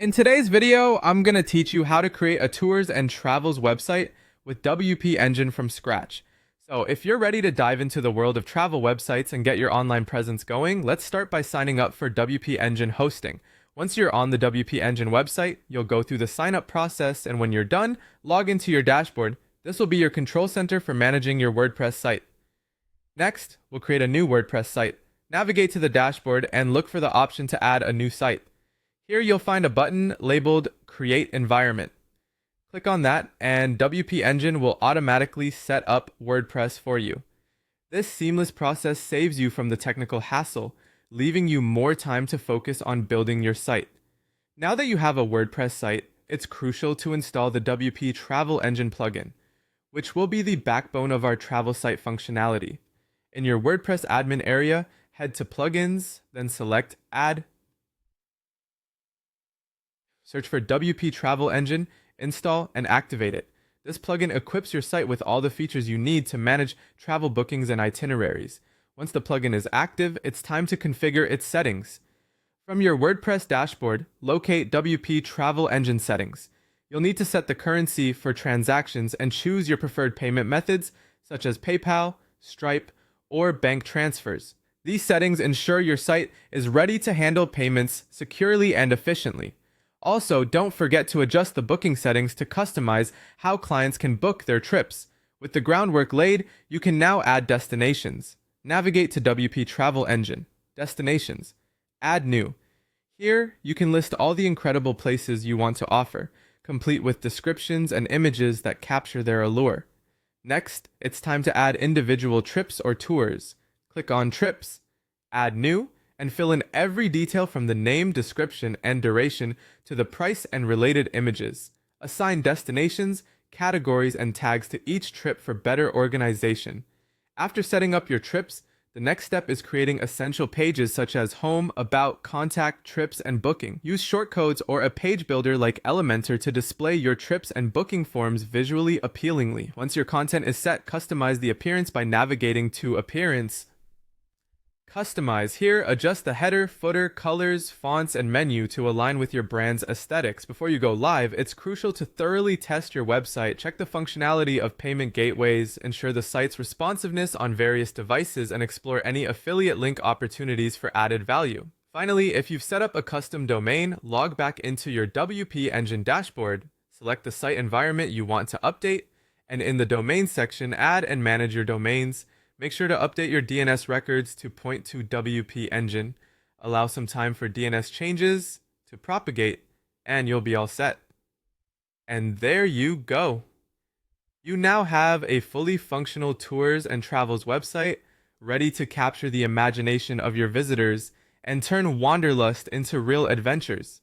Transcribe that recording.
In today's video, I'm going to teach you how to create a tours and travels website with WP Engine from scratch. So if you're ready to dive into the world of travel websites and get your online presence going, let's start by signing up for WP Engine hosting. Once you're on the WP Engine website, you'll go through the sign up process, and when you're done, log into your dashboard. This will be your control center for managing your WordPress site. Next, we'll create a new WordPress site. Navigate to the dashboard and look for the option to add a new site. Here you'll find a button labeled Create Environment. Click on that and WP Engine will automatically set up WordPress for you. This seamless process saves you from the technical hassle, leaving you more time to focus on building your site. Now that you have a WordPress site, it's crucial to install the WP Travel Engine plugin, which will be the backbone of our travel site functionality. In your WordPress admin area, head to Plugins, then select Add. Search for WP Travel Engine, install, and activate it. This plugin equips your site with all the features you need to manage travel bookings and itineraries. Once the plugin is active, it's time to configure its settings. From your WordPress dashboard, locate WP Travel Engine settings. You'll need to set the currency for transactions and choose your preferred payment methods, such as PayPal, Stripe, or bank transfers. These settings ensure your site is ready to handle payments securely and efficiently. Also, don't forget to adjust the booking settings to customize how clients can book their trips. With the groundwork laid, you can now add destinations. Navigate to WP Travel Engine, Destinations, Add New. Here, you can list all the incredible places you want to offer, complete with descriptions and images that capture their allure. Next, it's time to add individual trips or tours. Click on Trips, Add New, and fill in every detail from the name, description, and duration to the price and related images. Assign destinations, categories, and tags to each trip for better organization. After setting up your trips, the next step is creating essential pages such as Home, About, Contact, Trips, and Booking. Use shortcodes or a page builder like Elementor to display your trips and booking forms visually appealingly. Once your content is set, customize the appearance by navigating to Appearance. Customize. Here, adjust the header, footer, colors, fonts, and menu to align with your brand's aesthetics. Before you go live, it's crucial to thoroughly test your website, check the functionality of payment gateways, ensure the site's responsiveness on various devices, and explore any affiliate link opportunities for added value. Finally, if you've set up a custom domain, log back into your WP Engine dashboard, select the site environment you want to update, and in the domain section, add and manage your domains. Make sure to update your DNS records to point to WP Engine. Allow some time for DNS changes to propagate, and you'll be all set. And there you go. You now have a fully functional tours and travels website ready to capture the imagination of your visitors and turn wanderlust into real adventures.